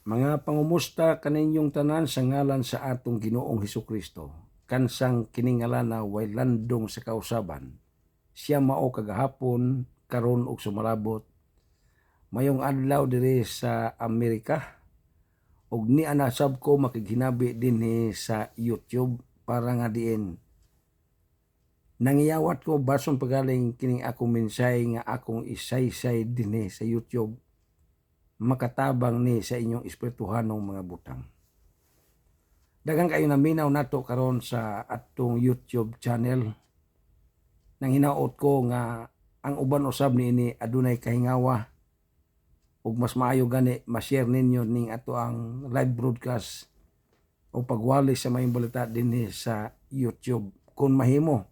Mga pangumusta kaninyong tanan sa ngalan sa atong Ginoong Hesukristo. Kansang kiningalana way landong sa kausaban. Siya mao kagahapon, karon ug sumalabot. Mayong adlaw diri sa Amerika. Ug ni anasab ko makighinabi dinhi sa YouTube para nga diin nangiyawat ko bason pagaling kining akong mensahe nga akong isaysay dinhi sa YouTube makatabang ni sa inyong espirituhanong mga butang. Daghang kayo naminaw nato karon sa atong YouTube channel. Nang hinaot ko nga ang uban usab niini adunay kahingawa ug mas maayo gani ma-share ninyo ning ato ang live broadcast o pagwali sa maayong balita dinhi sa YouTube. Kung mahimo,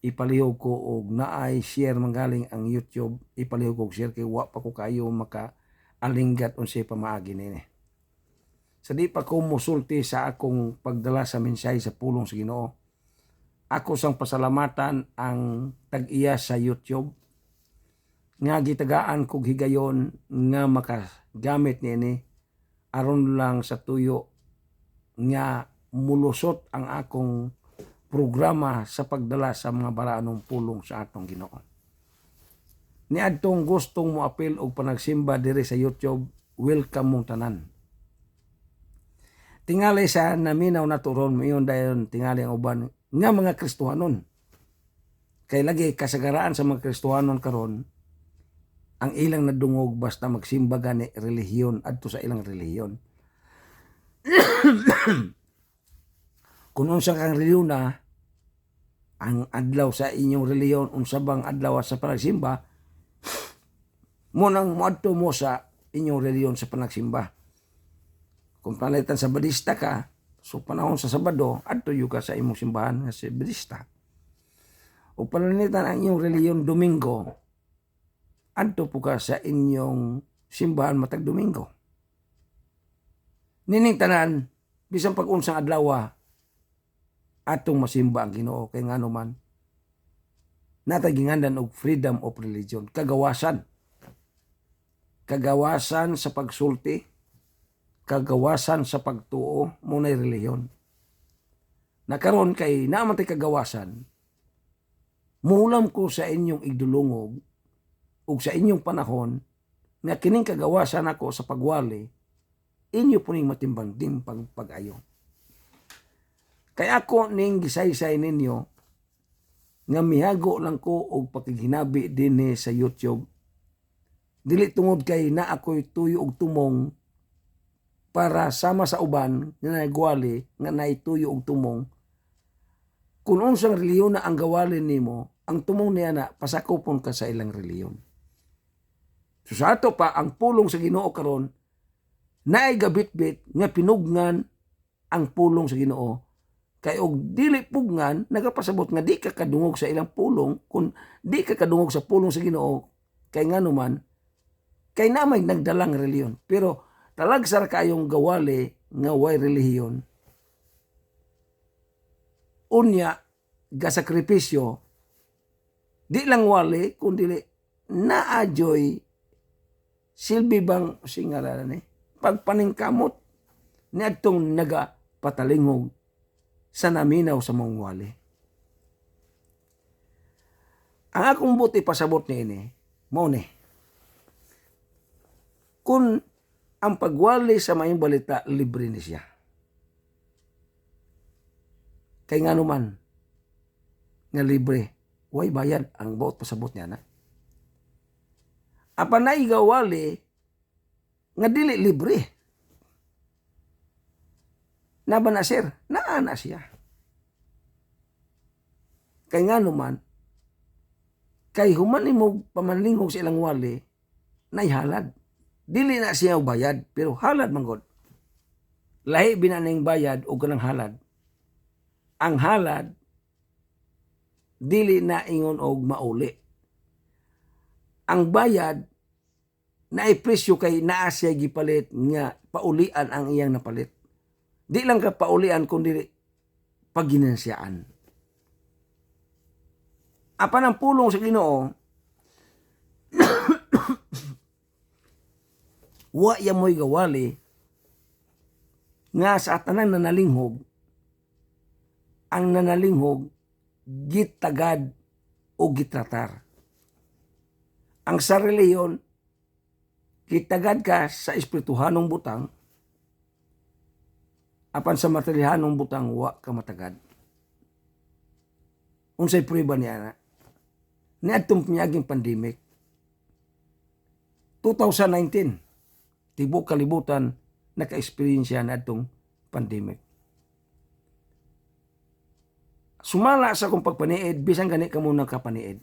ipalihog ko og naay share manggaling ang YouTube, ipalihog ko og share kay wa pa ko kayo maka alinggat unsay pamaagi nini. Sa di pa ko musulti sa akong pagdala sa mensahe sa pulong sa Ginoo, ako sang pasalamatan ang tag-iya sa YouTube nga gitagaan kog higayon nga makagamit nini aron lang sa tuyo nga mulusot ang akong programa sa pagdala sa mga baraanong pulong sa atong Ginoo. Niadtong gustong mo apil og panagsimba diri sa YouTube, welcome mong tanan. Tingali sa naminaw na turon mayon dayon tingali ang uban nga mga Kristohanon. Kay lagi kasagaraan sa mga Kristohanon karon ang ilang nadungog basta magsimba gani relihiyon adto sa ilang relihiyon. Kung unsa kang relihiyon na ang adlaw sa inyong relihiyon unsa bang adlaw sa panagsimba, mo nang moadto mo sa inyong reliyon sa panagsimba. Kung palitan sa Badista ka, so panahon sa Sabado, adto yu ka sa imong simbahan nga si Badista. O palitan ang inyong reliyon Domingo, adto po ka sa inyong simbahan matag Domingo. Nining tanan, bisan pag-unsang adlaw, atong masimba ang Ginoo kay ngano man natagingandan og freedom of religion, kagawasan sa pagsulti, kagawasan sa pagtuo, munay relihiyon. Nakaron kay naman tay kagawasan, mulam ko sa inyong igdulungog ug sa inyong panahon nga kining kagawasan ako sa pagwali, inyo po ning matimbang-timbang pag-ayo. Kay ako ning gisaysay ninyo nga mihago lang ko og pakighinabi dinhi sa YouTube. Dili tungod kay na ako'y tuyo og tumong para sama sa uban nga nagwali nga naituyo og tumong. Kung unsang reliyon na ang gawalin nimo, ang tumong niya na pasakupon ka sa ilang reliyon. So sa ato pa ang pulong sa Ginoo karon naay gabitbit nga pinugnan ang pulong sa Ginoo. Kay og dili pugngan nagapasabot nga di ka kadungog sa ilang pulong, kung di ka kadungog sa pulong sa Ginoo kay ngano man kay namay nagdalang reliyon. Pero talagsar kayong gawali nga way relihiyon. Unya, gasakripisyo, di lang wali, kundi naadyoy silbi bang singalan pagpaningkamot ni atong nagapatalingog sa naminaw sa mong wali. Ang akong buti pasabot ni ini, mo ni, kung ang pagwali sa maayong balita, libre ni siya. Kay nga naman, nga libre, way bayad ang bawat pasabot niya na. Apan na igawali, nga dili libre. Naba na sir, naana siya. Kay nga naman, kay human mo pamanlingog sa ilang wali, naihalad. Dili na siya bayad, pero halad manggod. Lahi binaning bayad o kanang halad. Ang halad, dili na ingon og mauli. Ang bayad, naipresyo kay naa siya gipalit nga paulian ang iyang napalit. Di lang ka paulian, kundi paginansyaan. Apan ang pulong sa Ginoo, wa ya mo'y gawali nga sa tanang nanalinghog, ang nanalinghog gitagad o gitratar. Ang sa reliyon, gitagad ka sa espirituhanong butang, apan sa materialhanong butang wa ka matagad. Unsay prueba niya na? Ni atong panyaging pandemic 2019, tibok kalibutan naka-experience na atong pandemic. Sumala sa akong pagpaniid, bisan gani ka muna kapaniid.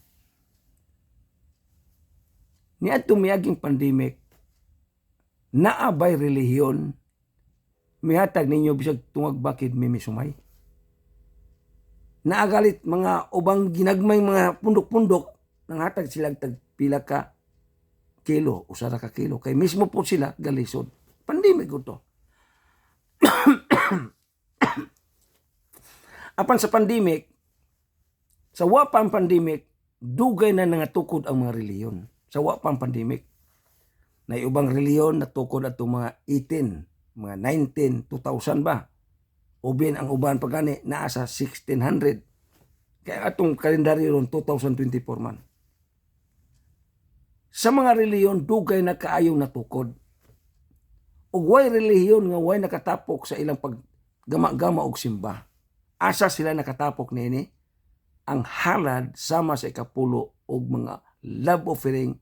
Ni atong miyaging pandemic, naabay relihiyon, mihatag ninyo bisag tungag bakid mimisumay. Naagalit mga ubang ginagmay mga pundok-pundok, nanghatag sila tagpila ka kilo, usara ka kilo. Kay mismo po sila galisod. Pandemic ko to. Apan sa pandemic, sa wapang pandemic, dugay na nangatukod ang mga reliyon. Sa wapang pandemic, na ubang reliyon natukod ato mga 18, mga 19, 2000 ba? O bien ang uban pagani naa sa 1600. Kaya atong kalendaryo ron 2024 man. Sa mga reliyon, dugay na kaayong natukod. Ug way reliyon nga way nakatapok sa ilang paggama-gama og simba. Asa sila nakatapok nini? Ang halad sama sa ikapulo og mga love offering.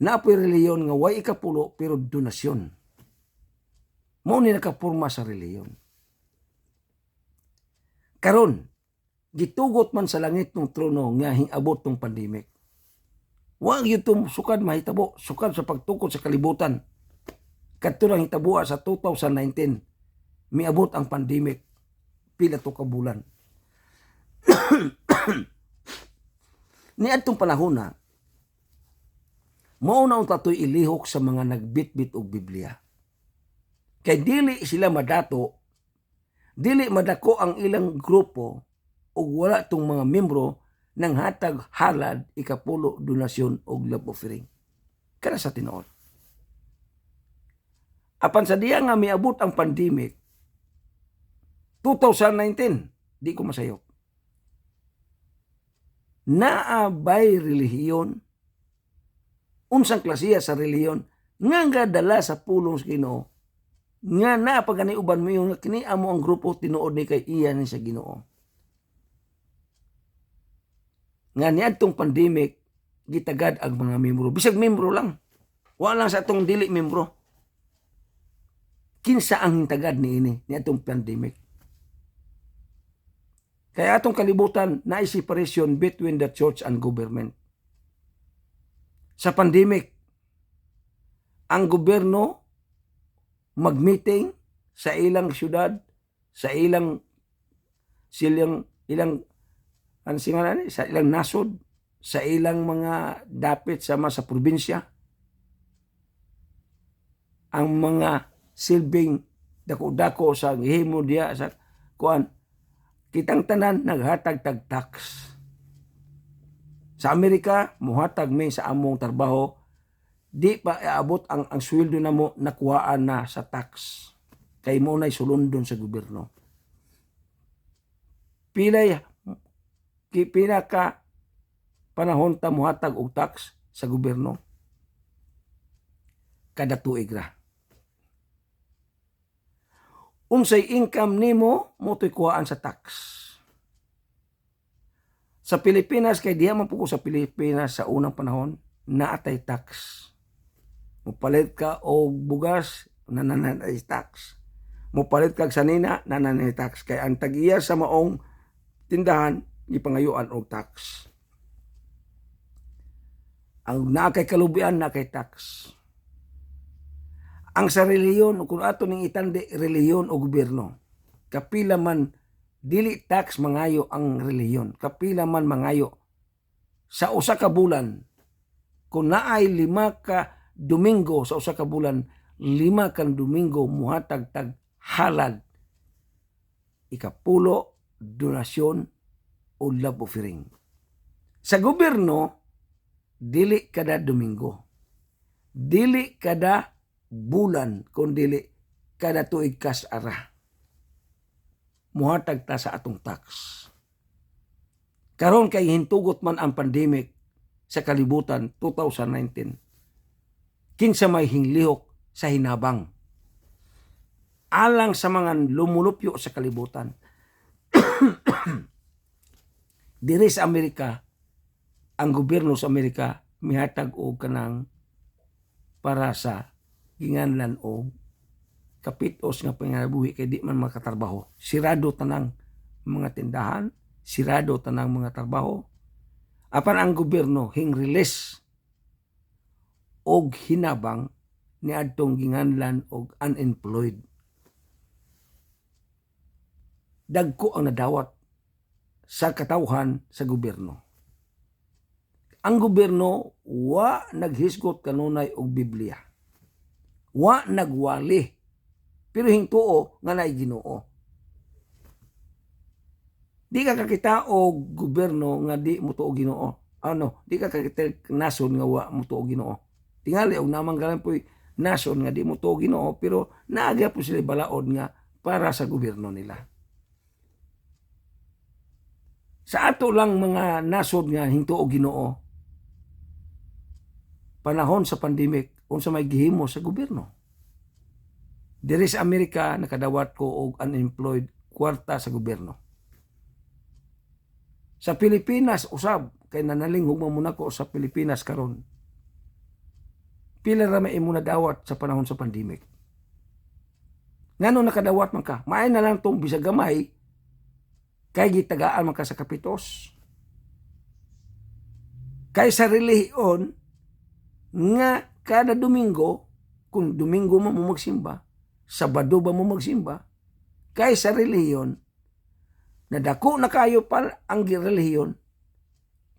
Napoy reliyon nga way ikapulo pero donasyon. Mao ni nakapurma sa reliyon. Karon, gitugot man sa langit ng trono nga hingabot tong pandemic. Wa gyud sukad mahitabo, sukad sa pagtukod sa kalibutan. Kadto lang hitabuha sa 2019, miabot ang pandemic pila to ka bulan. Ni adtong panahon na mao na tatoy ilihok sa mga nagbitbit og Biblia. Kay dili sila madato, dili madako ang ilang grupo ug wala tong mga membro nang hatag halad, ikapulo, donasyon og love offering. Kana sa tinuod. Apan sa diya nga miabot ang pandemic 2019, di ko masayop. Naabay relihiyon, unsang klasiya sa relihiyon nga dala sa pulong sa Ginoo, nga napagani uban mo yung kini amo ang grupo tinuod ni kay iya ni sa Ginoo. Nga niadtong pandemic, gitagad ang mga membro. Bisag membro lang. Wala sa atong dili membro. Kinsa ang hintagad niadtong pandemic. Kaya atong kalibutan na separation between the church and government. Sa pandemic, ang gobyerno mag-meeting sa ilang syudad, sa ilang sa ilang nasod, sa ilang mga dapit sama sa probinsya. Ang mga silbing dako-dako sa gihimo diya sa kuan, kitang tanan naghatag tag tax. Sa Amerika, muhatag may sa among trabaho, di pa aabot ang sweldo na mo nakuhaan na sa tax. Kay mo na'y sulundon sa gobyerno. Pila ka panahon ta muhatag og tax sa gobyerno? Kada tuig ra. Unsay income nimo mo to'y kuhaan sa tax. Sa Pilipinas, kay diha man po ko sa Pilipinas sa unang panahon, naatay tax. Mupalit ka og bugas, nananay tax. Mupalit kag sanina, nananay tax. Kay ang tag-iya sa maong tindahan, gipangayuan og tax. Ang nakay kalubian, nakay tax. Ang sa reliyon, kung ato ning itandi reliyon o gobyerno, kapila man dili tax mangayo ang reliyon, kapila man mangayo sa usa ka bulan. Kung naay 5 ka Domingo sa usa ka bulan, 5 kang Domingo muhatag tag halad, ikapulo, donasyon o love offering. Sa gobyerno, dili kada Domingo, dili kada bulan, kung dili kada tuig kas ara. muhatag ta sa atong tax. Karon kay hintugot man ang pandemic sa kalibutan 2019. Kinsa may hinglihok sa hinabang. Alang sa mga lumulupyo sa kalibutan. Diri sa Amerika, ang gobyerno sa Amerika mihatag og kanang para sa ginganlan o kapitos nga pangabuhi kay di man makatrabaho. Sirado tanang mga tindahan, sirado tanang mga trabaho. Apan ang gobyerno hing-release og hinabang ni adtong ginganlan og unemployed. Dagko ang nadawat sa katawhan sa gobyerno. Ang gobyerno wa naghisgot kanunay og Biblia. Wa nagwali. Pero hingtuo nga naay Ginoo. Di ka kakita og gobyerno nga di mo tuo Ginoo. Ano, di ka kakita nason nga wa mo tuo Ginoo. Tingali og namang galan po'y nason nga di mo tuo Ginoo, pero naagya po sila balaod nga para sa gobyerno nila. Sa ato lang mga nasod nga hingtuo Ginoo, panahon sa pandemic, unsa may gihimo sa gobyerno. Diri sa Amerika, nakadawat ko og unemployed kwarta sa gobyerno. Sa Pilipinas, usab, kay nanalinghog muna ko sa Pilipinas karon. Pila ra may imo nadawat sa panahon sa pandemic. Ngano nakadawat man ka? Maay na lang tong bisag gamay, kay gitagaan man ka sa kapitos. Kay sa relihiyon, nga kada Domingo, kung Domingo mo magsimba, Sabado ba mo magsimba, kay sa relihiyon, nadako na kayo pa ang relihiyon,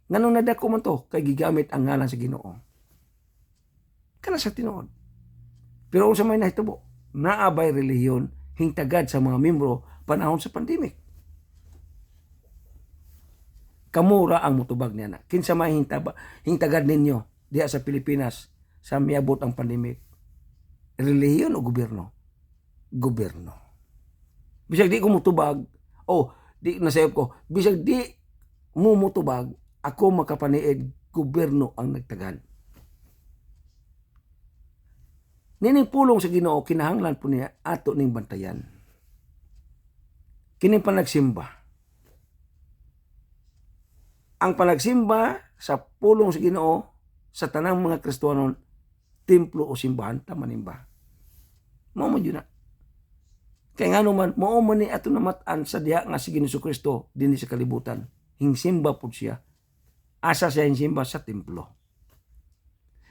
nganong nadako man to, kay gigamit ang ngalan sa Ginoo. Kana sa tinuod. Pero kung sa may nahitabo, naabay relihiyon, hingtagad sa mga membro, panahon sa pandemic. Kamura ang mutubag niya na. Kinsa may hingtagad ninyo diya sa Pilipinas sa miabot ang pandemic. Relihiyon o gobyerno? Gobyerno. Bisag di ko mutubag, di nasayop ko, bisag di mo mutubag, ako makapaniid, gobyerno ang nagtagad. Nining pulong sa Ginoo, kinahanglan po niya ato ning bantayan. Kining panagsimba. Ang panagsimba sa pulong sa Ginoo sa tanang mga Kristiyanon, templo o simbahan, tamanimba. Mao man yun na. Kaya nga naman, mao man ni ato namatan sa diha nga si Ginoong Kristo dinhi sa kalibutan. Hingsimba po siya. Asa siya hingsimba sa templo.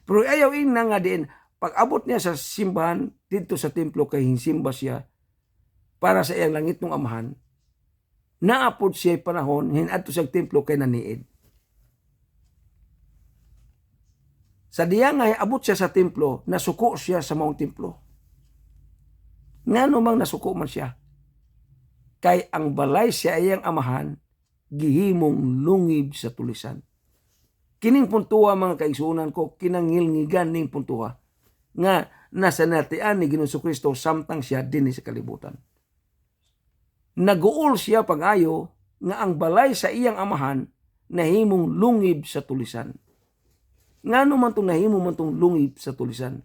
Pero ayaw ina nga din, pag abot niya sa simbahan dito sa templo kay hingsimba siya para sa iyang langit ng amahan, naapod siya panahon hinadto sa templo kay naniid. Sa diya nga abot siya sa templo, nasuko siya sa maong templo. Ngano mang nasuko man siya. Kay ang balay siya iyang amahan, gihimong lungib sa tulisan. Kining puntuha mga kaigsunan ko, kinangilngigan ning puntuha, nga nasa natian ni Ginoong Kristo samtang siya dinhi sa kalibutan. Naguol siya pag-ayo nga ang balay sa iyang amahan nahimong lungib sa tulisan. Ngano man itong nahimo man itong lungib sa tulisan?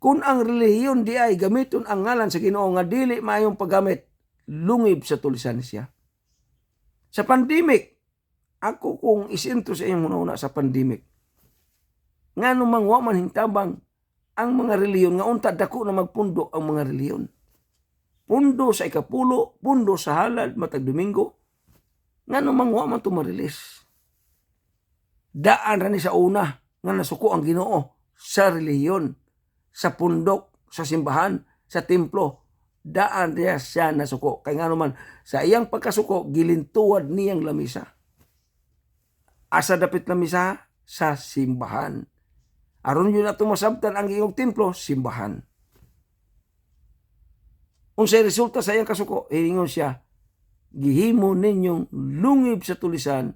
Kung ang relihiyon di ay gamiton ang ngalan sa Ginoo nga dili maayong paggamit, lungib sa tulisan siya. Sa pandemic, ako kung isinto sa inyong muna sa pandemic, ngano man wa man hintabang ang mga relihiyon nga unta dako na magpundo ang mga relihiyon. Pundo sa ikapulo, pundo sa halal matag Domingo, ngano man wa man tumarilis. Daan ra ni sa una nga nasuko ang Ginoo sa relihiyon, sa pundok, sa simbahan, sa templo. Daan niya siya nasuko. Kaya nga naman, sa iyang pagkasuko, gilintuwad niyang lamisa. Asa dapit lamisa? Sa simbahan. Aron yun na tumasabtan ang iyong templo, simbahan. Unsay resulta sa iyang kasuko, hiningon siya, gihimo ninyong lungib sa tulisan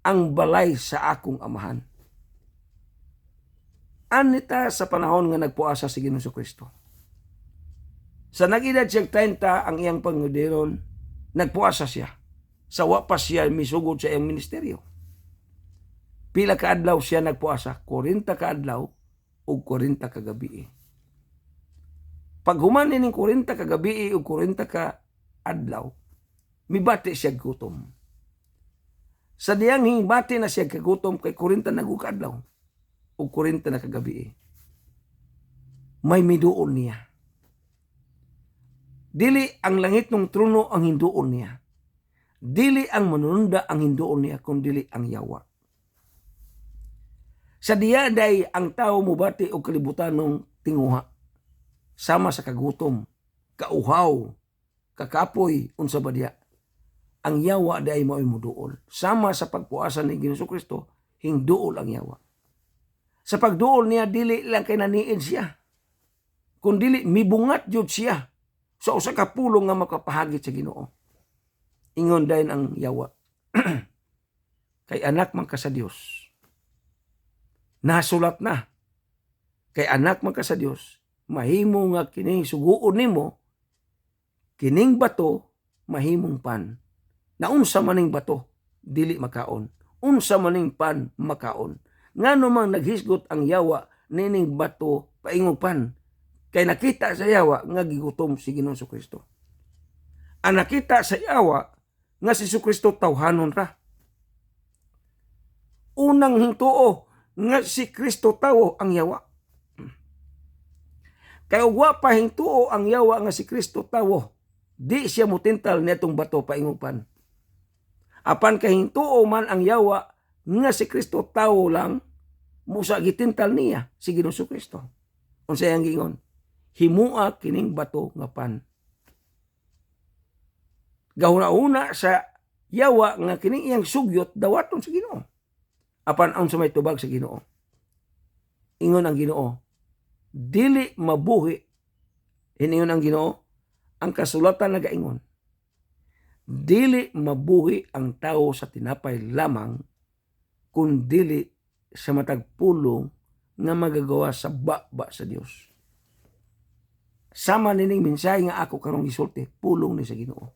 ang balay sa akong amahan. Anita sa panahon nga nagpuasa si Ginoong Kristo. Sa nag-edad siya 30 ang iyang pangudiron, nagpuasa siya. Sa wa pa siya misugod sa iyang ministeryo. Pila ka adlaw siya nagpuasa? 40 ka adlaw o 40 ka gabi. Pag human ning 40 ka gabi o 40 ka adlaw, mibati siya gutom. Sa diyang hibati na siya kagutom kay 40 na adlaw o 40 na kagabi, may miduol niya. Dili ang langit ng trono ang hinduon niya. Dili ang manununda ang hinduon niya, kundi ang yawa. Sa diyaday ang tao mubati o kalibutan ng tinguha, sama sa kagutom, kauhaw, kakapoy, unsa ba diya. Ang yawa day mo'y muduol. Sama sa pagpuasa ni Ginoong Kristo, hinduol ang yawa. Sa pagduol niya, dili lang kay naniid siya, kundi mibungat jud siya sa usa ka pulong nga makapahagit sa Ginoo. Ingon dayon ang yawa. Kay anak man ka sa Dios. Nasulat na. Kay anak man ka sa Dios, mahimo nga kining suguon nimo, kining bato mahimong pan. Na unsa maning bato dili makaon, unsa maning pan makaon. Ngano man naghisgot ang yawa nining bato paingog pan, kay nakita sa yawa nga gigutom si Ginoong Kristo. Ang nakita sa yawa nga si Kristo tawhanon ra. Unang hintuo nga si Kristo tawo ang yawa. Kay ugwa pa hintuo ang yawa nga si Kristo tawo, di siya mutintal netong bato paingog pan. Apan kahintuo man ang yawa nga si Kristo tawo lang, musa gitintal niya si Ginoong Kristo. Unsay ang gingon? Himua kining bato nga pan. Gahuna-una sa yawa nga kining iyang sugyot dawaton sa Ginoo. Apan ang sumay tubag sa Ginoo. Ingon ang Ginoo, dili mabuhi. Iningon ang Ginoo, ang kasulatan nagaingon, dili mabuhi ang tao sa tinapay lamang, kun dili sa matag pulong nga magagawa sa baba sa Dios. Sama nining mensahe nga ako karong gisulti, pulong ni sa Ginoo.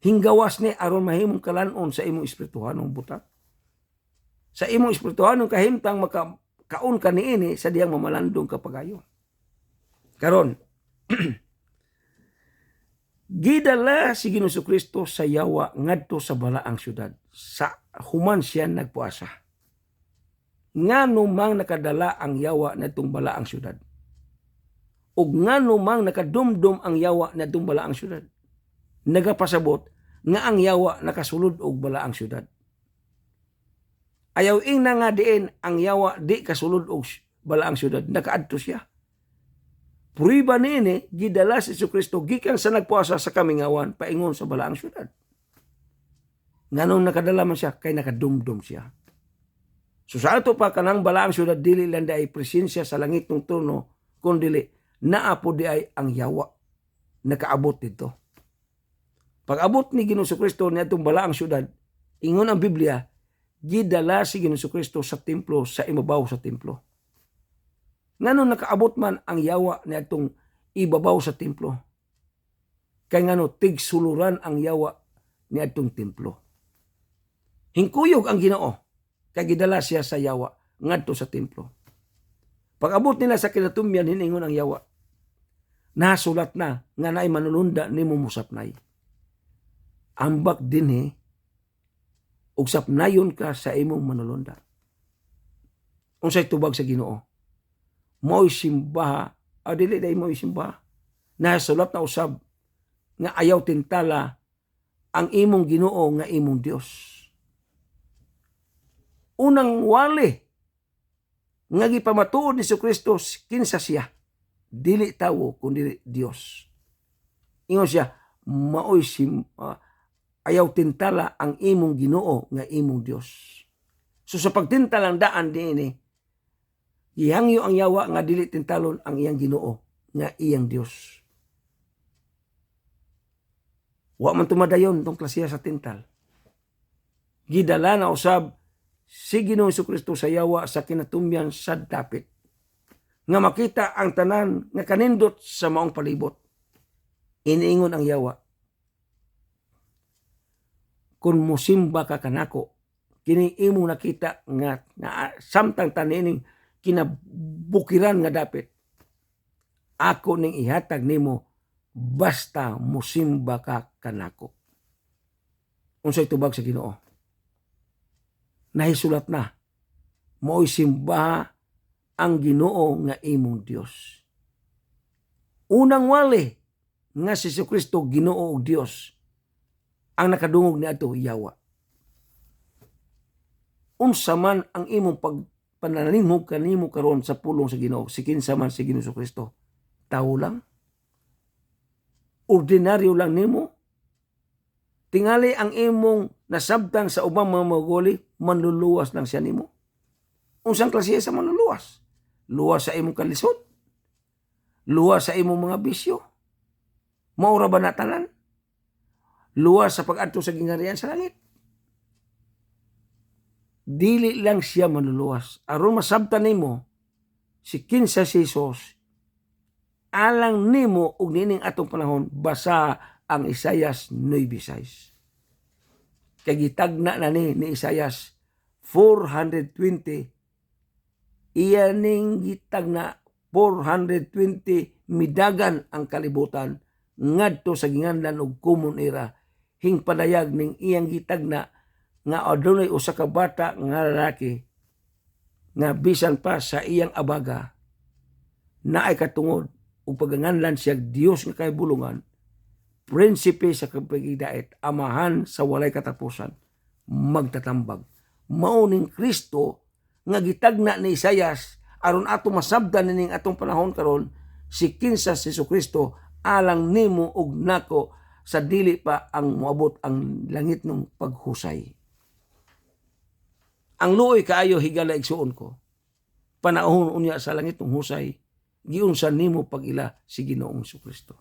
Hinggawas ni aron mahimong kalanon sa imong espirituhanong butak. Sa imong espirituhanong kahimtang makaon ka niini sa diyang mamalandong kapagayon. Karon, gidala si Ginoong Kristo sa yawa ngadto sa balaang syudad. Sa human siya nagpuasa. Ngano mang nakadala ang yawa nadtong balaang syudad. Ug ngano mang nakadumdum ang yawa nadtong balaang syudad. Nagapasabot nga ang yawa nakasulod og balaang syudad. Ayaw ing na nga diin ang yawa di kasulod og balaang syudad. Nakaadto siya. Puriba niini, gidala si Kristo gikan sa nagpuasa sa kamingawan paingon sa balaang syudad. Nganong nakadala man siya, kay nakadumdum siya. So sa ato pa kanang balaang syudad, dili lang ay presensya sa langit ng trono, kundi naapo di ay ang yawa. Nakaabot dito. Pag abot ni Ginoong Kristo ni atong balaang syudad, ingon ang Biblia, gidala si Ginoong Kristo sa templo, sa ibabaw sa templo. Ngano nakaabot man ang yawa ni atong ibabaw sa templo? Kay ngano tigsuluran ang yawa ni atong templo. Hingkuyog ang Ginoo, kay gidala siya sa yawa ngadto sa templo. Pag abot nila sa kinatumyan, hiningon ang yawa. Nasulat na nga naay manununda nimo musapnay. Ambak dinhi ug sapnayon ka sa imong manulunda. Unsay tubag sa Ginoo? Mo'y simbaha, dili day mo'y simbaha. Nasulat na usab nga ayaw tintala ang imong Ginoo nga imong Dios. Unang wali nga gipamatuod ni Kristo kinsa siya, dili tawo kundi Dios. Ingon siya, maoy ayaw tintala ang imong Ginoo nga imong Dios. So sa pagtintalang daan dinhi, gihangyo ang yawa nga dili tintalon ang iyang Ginoo nga iyang Dios. Wa man tumadayon tong klasiya sa tintal. Gidala na usab si Ginoong Kristo sa yawa sa kinatumyan sa dapit, nga makita ang tanan nga kanindot sa maong palibot. iniingon ang Yawa, kung musimba ka kanako, kini imo nakita nga samtang tanining kinabukiran nga dapit, ako ning ihatag nimo basta musimba ka kanako. Unsay tubag sa Ginoo? Nahisulat na, mo'y simbaha ang Ginoo nga imong Dios. Unang wali nga si Jesucristo Ginoo ug Dios, ang nakadungog ni ato Yawa. Unsa man ang imong pagpananimog kanimo karon sa pulong sa Ginoo, si kinsa man si Ginoo Kristo, tawo lang, ordinaryo lang nimo, tingali ang imong nasabtan sa ubang mga maguli, manluluwas lang siya nimo. Unsang klase sa manluluwas? Luwas sa imong kalisod? Luwas sa imong mga bisyo? Maura ba natanan? Luwas sa pag-adto sa gingharian sa langit? Dili lang siya manluluwas. Aron masabtan nimo si kinsa si Jesus, alang nimo ug nining atong panahon basa ang Isaias 9:6. Kay gitagna na ni Isaias 420, iya ning gitagna 420 midagan ang kalibutan ngadto sa ginganlan og common era, hingpadayag ning iyang gitagna nga adunay usa ka bata nga lalaki nga bisan pa sa iyang abaga naay katungod ug paganganlan siya Dios nga kahibulungan, prinsipe sa kapigidait, amahan sa walay katapusan, magtatambag. Mao ning Kristo nga gitagna ni Isaias aron ato masabdan ning atong panahon karon, si kinsa si Jesucristo alang nimo ug nako sa dili pa ang moabot ang langit ng paghusay. Ang luoy kaayo higala igsuon ko, panahon unya sa langit ng husay, giunsan nimo pag-ila si Ginoong Jesucristo.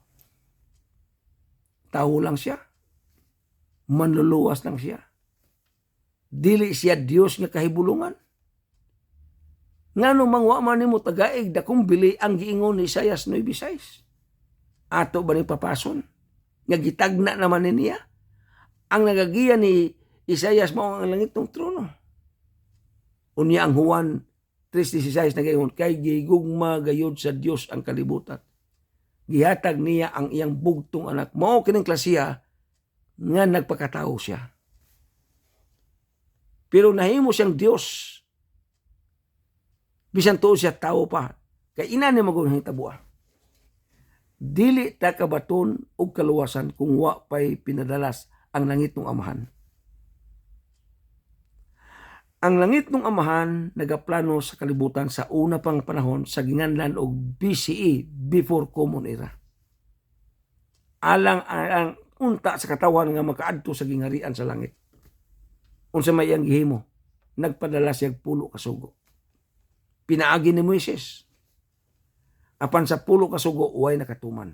Tao lang siya, manluluwas lang siya, dili siya Dios nga kahibulungan. Ngano mangwa man nimo tagaig dakong bili ang giingon ni Isaias 9:6? Ato ba ni papason? Nga gitagna naman niya. Ang nagagiya ni Isaias mao ang langit ng trono. Unya ang Juan 3:16 nagaingon, kay gigugma gayud sa Dios ang kalibutan. Gihatag niya ang iyang bugtong anak. Mao kining klasiya nga nagpakatao siya. Pero nahimo siyang Dios. Bisan tuod siya tao pa. Kay ina ni magong hitabo. Dili ta kabaton og kaluwasan kung wa pay pinadalas ang langit ng Amahan. Ang langit ng Amahan nagaplano sa kalibutan sa una pang panahon sa ginganlan og BCE, before common era. Alang ang unta sa katawan nga makaadto sa gingharian sa langit. Unsa may iyang gihimo? Nagpadala siya 10 ka sugo. Pinaagi ni Moises. Apan sa 10 ka sugo way nakatuman.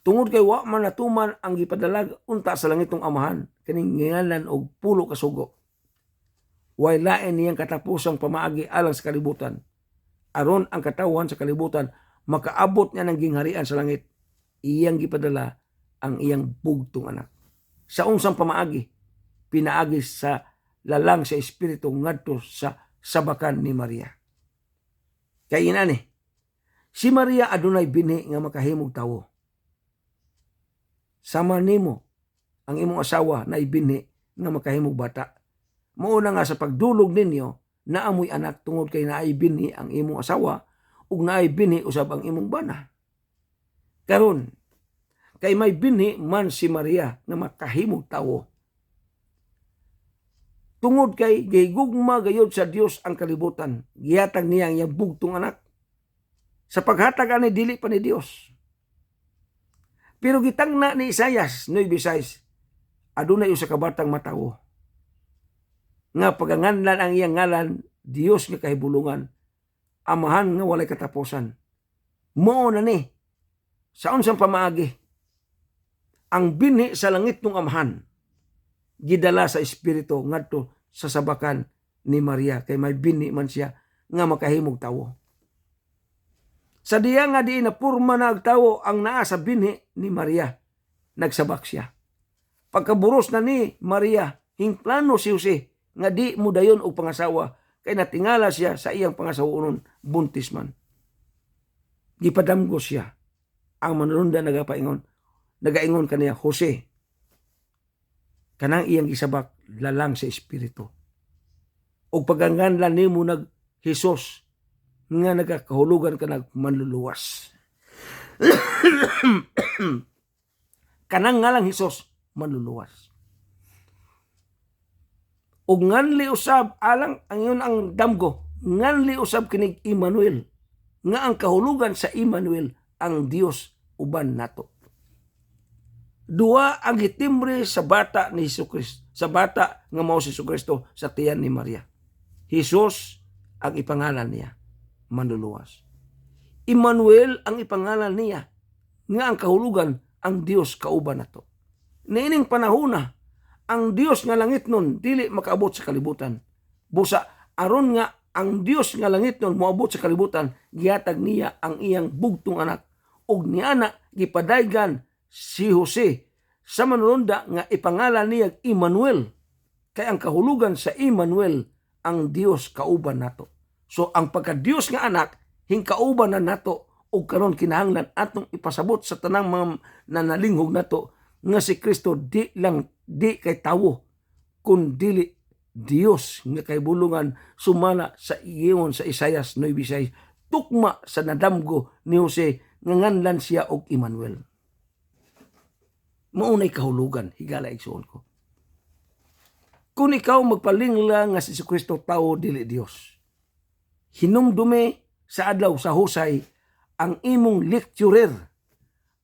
Tungod kay wa man natuman ang gipadalag unta sa langit ng Amahan, kaning ginganlan og 10 ka sugo. Way lain niyang katapusang pamaagi alang sa kalibutan. Aron ang katawan sa kalibutan makaabot niya ng gingharian sa langit, iyang gipadala ang iyang bugtong anak. Sa unsang pamaagi, pinaagi sa lalang sa espiritu ngadto sa sabakan ni Maria. Kay inani, si Maria adunay bini nga makahimog tawo. Sama nimo ang imong asawa na ibini nga makahimog bata. Mauna nga sa pagdulog ninyo, naamoy anak tungod kay naay binhi ang imong asawa ug naay binhi usab ang imong bana. Karon, kay may binhi man si Maria nga makahimog tawo. Tungod kay gigugma gayud sa Dios ang kalibutan, gihatag niya ang iyang bugtong anak. Sa paghatag ani dili pa ni Dios. Pero gitangna ni Isaias 9:6, adunay usa ka batang matawo nga paganganlan ang iyang ngalan, Dios nga kahibulungan, Amahan nga walay katapusan. Mao na ni sa unsang pamaagi, ang binhi sa langit ng Amahan gidala sa espiritu ngadto sa sabakan ni Maria, kay may binhi man siya nga makahimog tawo. Sa diya nga di na purma na agtawo ang naa sa binhi ni Maria. Nagsabak siya. Pagkaburos na ni Maria, hingplano si Jose nga di mo dayon og pangasawa kay natingala siya sa iyang pangasawunon buntis man. Gipadamgo siya. Ang manununda nagaingon kaniya, Jose, kanang iyang gisabak lalang sa espiritu. Og pagangganlan nimo nag Hesus nga nagakahulugan ka manluluwas. Kanang nga lang Hesus manluluwas. Og nganli usab alang ang yun ang damgo, nganli usab kinig Emmanuel, nga ang kahulugan sa Emmanuel ang Dios uban nato. Duwa ang gitimbre sa bata ni Jesucristo, sa bata nga mao si Jesucristo sa tiyan ni Maria. Hesus ang ipangalan niya, manluluwas. Emmanuel ang ipangalan niya, nga ang kahulugan ang Dios kauban nato. Niining panahona, ang Dios nga langit nun dili makaabot sa kalibutan. Busa aron nga ang Dios nga langit nun moabot sa kalibutan, gihatag niya ang iyang bugtong anak ug niana gipadaygan si Jose sa manununda nga ipangalan niya Emmanuel. Kay ang kahulugan sa Emmanuel ang Dios kauban nato. So ang pagka-Dios nga anak hingkauban na nato ug karon kinahanglan atong ipasabot sa tanang mga nanalinghog nato nga si Kristo di kay tawo kundi Dios nga kay bulungan sumala sa iyon sa Isaias 9:6 tukma sa nadamgo ni Jose nga nganlan siya og Emmanuel. Maunay kahulugan higala igsuon ko. Kung ikaw magpalingla nga si Kristo tawo dili Dios, hinumdume sa adlaw sa husay ang imong lecturer,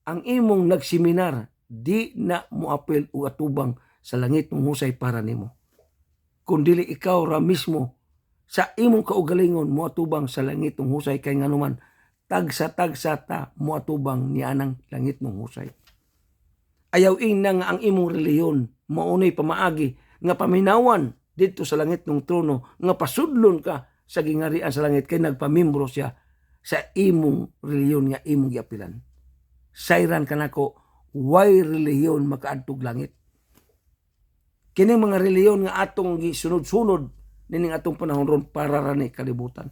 ang imong nagseminar, di na moapil o atubang sa langit ng husay para nimo. Kundili ikaw ra mismo sa imong kaugalingon moatubang sa langit ng husay kay nganuman tagsa-tagsa ta moatubang ni anang langit ng husay. Ayaw na nga ang imong reliyon maunay pamaagi nga paminawan dito sa langit ng trono nga pasudlon ka sa gingarian sa langit kay nagpamimbro siya sa imong reliyon nga imong giapilan. Sayran kanako way reliyon makaadtog langit. Kining mga reliyon nga atong gisunod-sunod nining atong panahon ron para rani kalibutan.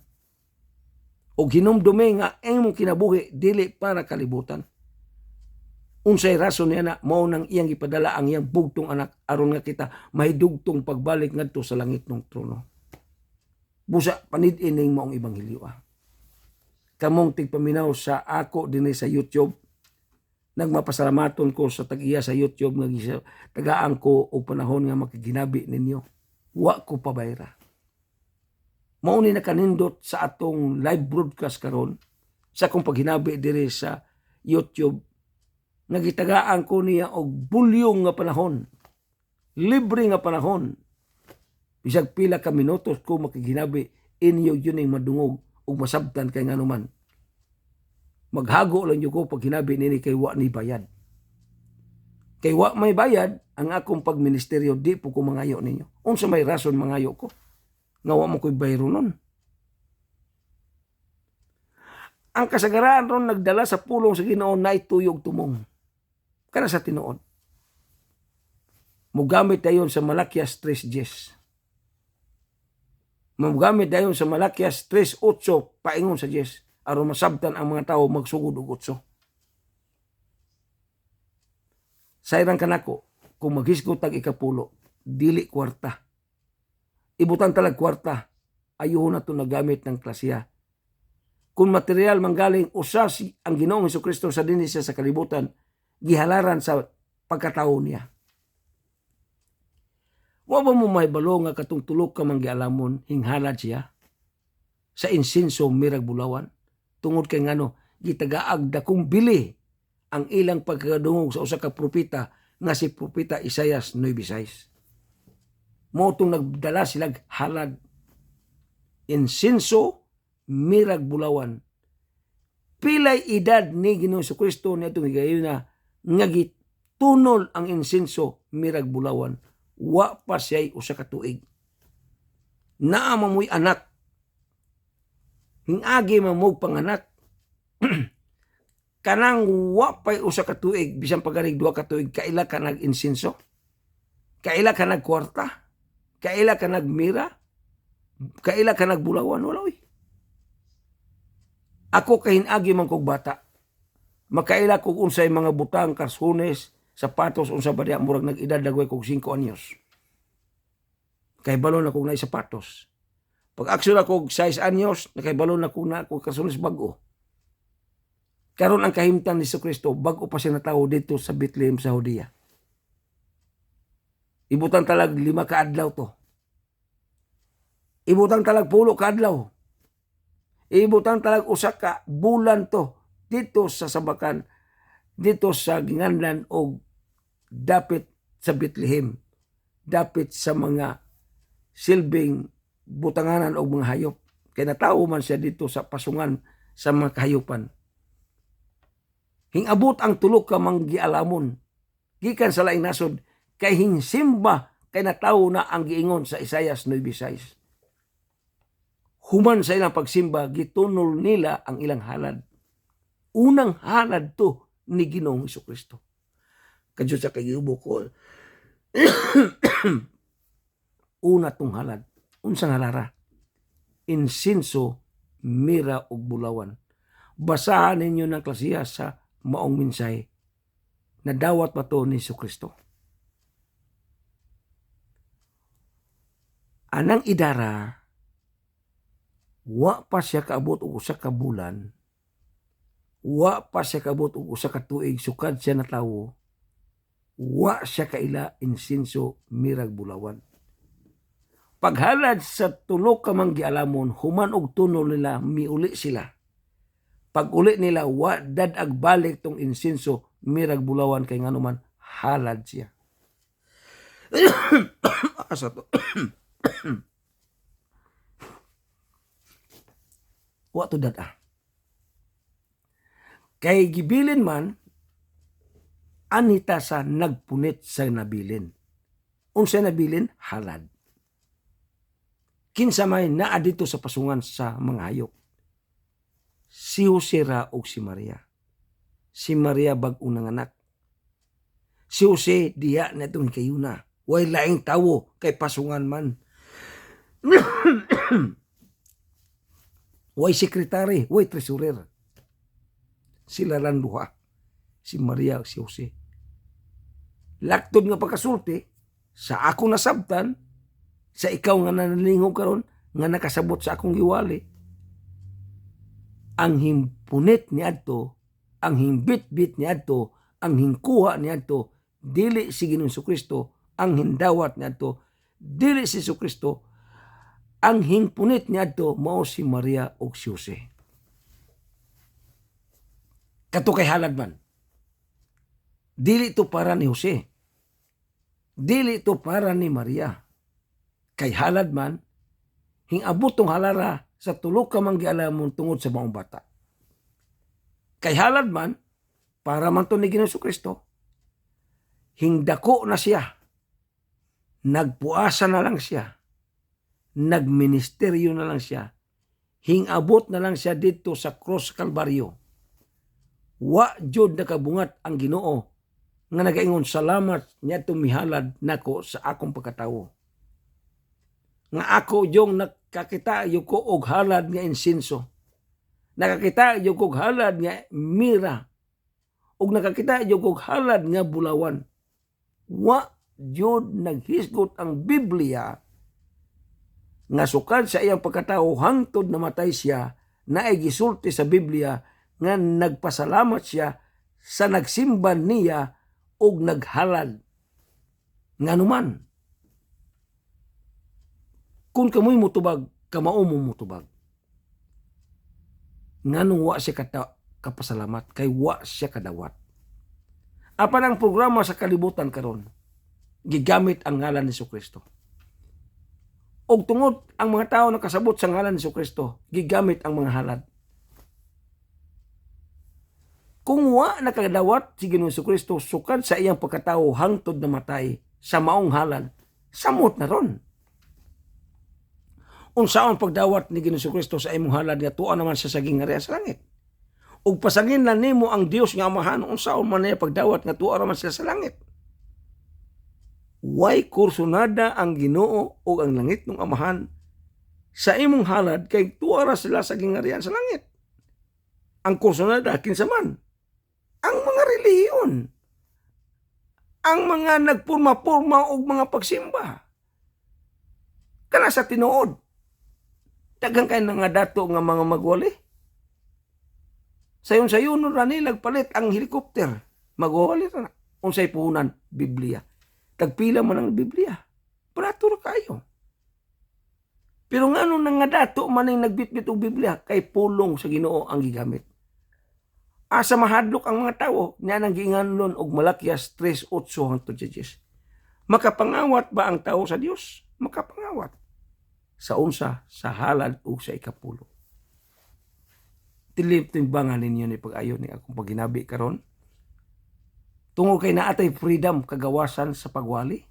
O hinumdume nga imong kinabuhi dili para kalibutan. Unsay rason niya na mao nang iyang ipadala ang iyang bugtong anak aron nga kita mahidugtong pagbalik ngadto sa langit ng trono. Busa panid-in ning maong ebanghelyo. Kamong tigpaminaw sa ako dinhi sa YouTube, nagmapasalamaton ko sa tag-iya sa YouTube nga tagaan ko og panahon nga makiginabi ninyo. Wa ko pabayra. Mao ni nakanindot sa atong live broadcast karon sa akong paghinabi diri sa YouTube. Nagitagaan ko niya og bulyong nga panahon. Libre nga panahon. Bisag pila ka minutos ko makiginabi inyo yun ang madungog ug masabtan kay nganuman. Maghago lang yung ko pag hinabi nini kay wa ni bayad. Kay wa may bayad, ang akong pagministeryo di po ko mangayo ninyo. Unsa may rason mangayo ko? Nga wa mo ko'y bayro nun. Ang kasagaran ron nagdala sa pulong sa Ginoo na ituyog tumong. Kana sa tinuod. Mugamit dayon sa Malakias 3:10. Mugamit dayon sa Malakias 3:8 paingon sa 10. Aron masabtan ang mga tao magsugod og utso. Sayran kanako kung maghisgot tag ikapulo, dili kwarta. Ibutan talag kwarta, ayuhon na to nagamit ng klasya. Kung material manggaling usas ang Ginoong Hesukristo sa dinhi siya sa kalibutan, gihalaran sa pagkatao niya. Wa ba mo mahibalo nga katong tulok ka manggialamon hinghalad siya sa insinso mirag bulawan? Tungod kay ngano gitagaag dakong bili ang ilang pagkadungog sa usa ka propeta nga si propeta Isaias 9:6. Mao tong nagdala silang halad, insinso, mirag bulawan. Pilay edad ni Ginoong Jesucristo nitong higayuna nga gitunol ang insinso, mirag bulawan. Wa pa siya'y usa ka tuig. Naa mamoy anak. Hingagi mamog panganak. kanang wa pay usa ka tuig bisan pagarig duha ka tuig kaila ka nag-insinso, kaila ka nagkwarta, kaila ka nagmira, kaila ka nagbulawan, wala oy. Ako kahinagi man kog bata, makaila kog unsay mga butang, karsunes, sapatos, unsa ba diya, murag nag-edad dagway kog 5 anyos. Kay balon na kog na sapatos. Pag aksyon ako 6 anyos, nakaibalon na kog na kog karsunes bago. Karon ang kahimtang ni Jesucristo, bago pa siya natawo dito sa Bethlehem sa Judea. Ibutang talag 5 ka adlaw to. Ibutang talag 10 ka adlaw. Ibutang talag 1 ka bulan to dito sa sabakan, dito sa ginganlan og dapit sa Bethlehem, dapit sa mga silbing butanganan og mga hayop. Kaya natawo man siya dito sa pasungan sa mga kahayopan. Hingabot ang 3 ka manggialamon gikan sa laing nasod, kay hinsimba kay natawo na ang giingon sa Isaias 9:6. Human sa ilang pagsimba, gitunol nila ang ilang halad. Unang halad to ni Ginoong Jesucristo. Kadyo sa kagiubo ko. Una tong halad. Unsang halara? Insinso, mira ug bulawan. Basahan ninyo ng klasiya sa maong minsay na dawat pa to ni Jesucristo. Anang idara, wa pa siya kaabot og 1 ka bulan, wa pa siya kaabot og 1 ka tuig sukad siya natawo, wa siya kaila insinso, mirag, bulawan. Paghalad sa 3 ka manggialamon, human og tunol nila, miuli sila. Pag uli nila, wa dadag balik tong insinso, mirag, bulawan, kay nganuman halad siya. Asa to? Wa to dada. Kay gibilin man, anita sa nagpunit sa nabilin. Unsa nabilin? Halad. Kinsa may naa dito sa pasungan sa mga hayop. Si Jose ra o si Maria. Si Maria bag-o nanganak. Si Jose diya na itong kayuna. Way laing tawo kay pasungan man. Way sekretary, way treasurer. Sila lang duha. Si Maria o si Jose. Laktod nga pagkasulti, sa ako nasabtan, sa ikaw nga nanalingog karon, nga nakasabot sa akong giwali, ang himpunit ni adto, ang himbit-bit ni adto, ang hingkuha ni adto, dili si Ginoong Jesucristo, ang hindawat ni adto, dili si Jesucristo, ang hingpunit ni adto, mao si Maria o si Jose. Kato kay halad man. Dili to para ni Jose. Dili to para ni Maria. Kay halad man, hingabot tong halara sa 3 ka manggialamon tungod sa maong bata. Kay halad man, para man to ni Ginoong Jesucristo, hingdako na siya, nagpuasa na lang siya, nagministeryo na lang siya, hingabot na lang siya dito sa cross Kalbaryo. Wa jud nakabungat ang Ginoo nga nagaingon, salamat niya tumihalad nako sa akong pagkatawo. Nga ako yung nakakita yung ko og halad nga insinso. Nakakita yung og halad nga mira. Og nakakita yung og halad nga bulawan. Wa jud naghisgot ang Biblia nga sukad sa iyang pagkatao hangtod namatay siya, na ay gisulti sa Biblia nga nagpasalamat siya sa nagsimban niya og naghalad. Nganuman, kung kamoy mutubag, kamao mo mutubag. Nganong wa siya kapasalamat, kay wa siya kadawat. Apan ang programa sa kalibutan karon, gigamit ang ngalan ni Jesucristo. Og tungod ang mga tao nakasabot sa ngalan ni Jesucristo, gigamit ang mga halad. Kung wa nakadawat si Ginoong Jesucristo sukad sa iyang pagkatao hangtod namatay sa maong halad, samot na ron. Unsaon pagdawat ni Ginoong Jesucristo sa imong halad nga tuwa naman sa saging nga sa langit. ug pasangin na nimo ang Dios nga Amahan unsaon man niya pagdawat nga tuwa ra man sila sa langit. Way kursunada ang Ginoo o ang langit ng Amahan sa imong halad kay tuwa ra sila sa gingarian sa langit. Ang kursunada kinsa man? Ang mga relihiyon. Ang mga nagpurma-purma og mga pagsimba. Kana sa tinuod. Daghang kay nga dato nga mga magwali. Sayon-sayon ra ni nagpalit ang helicopter. Magwali ra na. Unsay puhunan? Biblia. Tagpila man ang Biblia. Barato ra kayo. Pero ngano nang nga dato man ang nagbitbit og Biblia kay pulong sa Ginoo ang gigamit. Asa mahadlok ang mga tawo niya nang giinganlon og Malakias 3:8 hangtod 10. Makapangawat ba ang tawo sa Dios? Makapangawat. Sa unsa, sa halad ug sa ikapulo. Timbangan ninyo ni pag-ayo ni akong paginabi karon. Tungod kay naatay freedom kagawasan sa pagwali.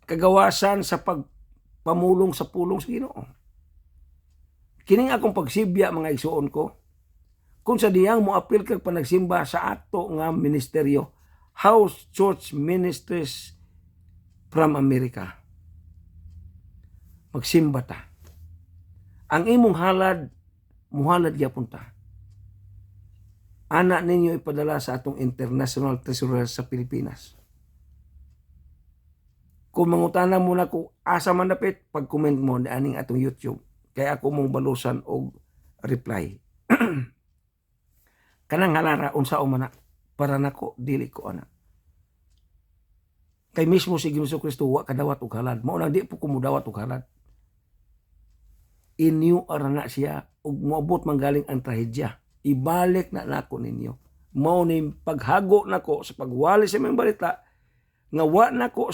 Kagawasan sa pagpamulong sa pulong sa Ginoo. Kining akong pagsibya mga igsuon ko, kung sa diyang moapil kag panagsimba sa ato nga ministeryo, House Church Ministries from America. Magsimba ta. Ang imong halad, muhalad gyapon ta. Ana ninyo ipadala sa atong International Treasurer sa Pilipinas. Kung mangutana mo na kung asa man dapit, pag-comment mo na aning atong YouTube. Kaya ako mong balusan og reply. Kanang halara unsa o man para nako dili ko ana. Kay mismo si Ginoong Kristo wa kadawat og halad. Mao nang di po kumudawat og halad. Inyo arana siya ug moabot manggaling ang trahedya. Ibalik na nako ninyo. Mao ni paghago nako sa pagwali sa mga balita nga wa nako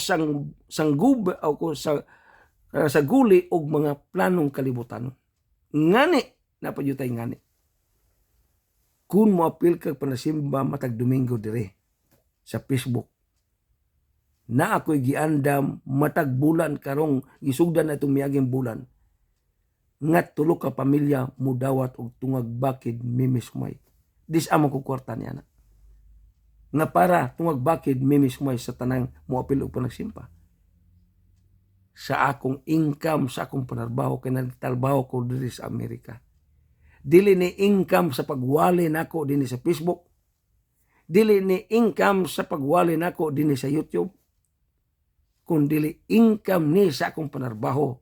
sanggub o sa guli og mga planong kalibutan. Ngani napadyutay ngani. Kung moapil kag panasimba matag Domingo dire sa Facebook, na ako'y giandam matag bulan karong isugdan na itong miyaging bulan, nga tulo ka pamilya mudawat og tungag bakid mimismay. Dis among kukwarta niya na. Nga para tungag bakid mimismay sa tanang moapil og panagsimba. Sa akong income, sa akong panarbaho, kay nagtalbaho ko diri sa Amerika. Dili ni income sa pagwali nako dinhi sa Facebook. Dili ni income sa pagwali nako dinhi sa YouTube. Kundi income ni sa akong panarbaho.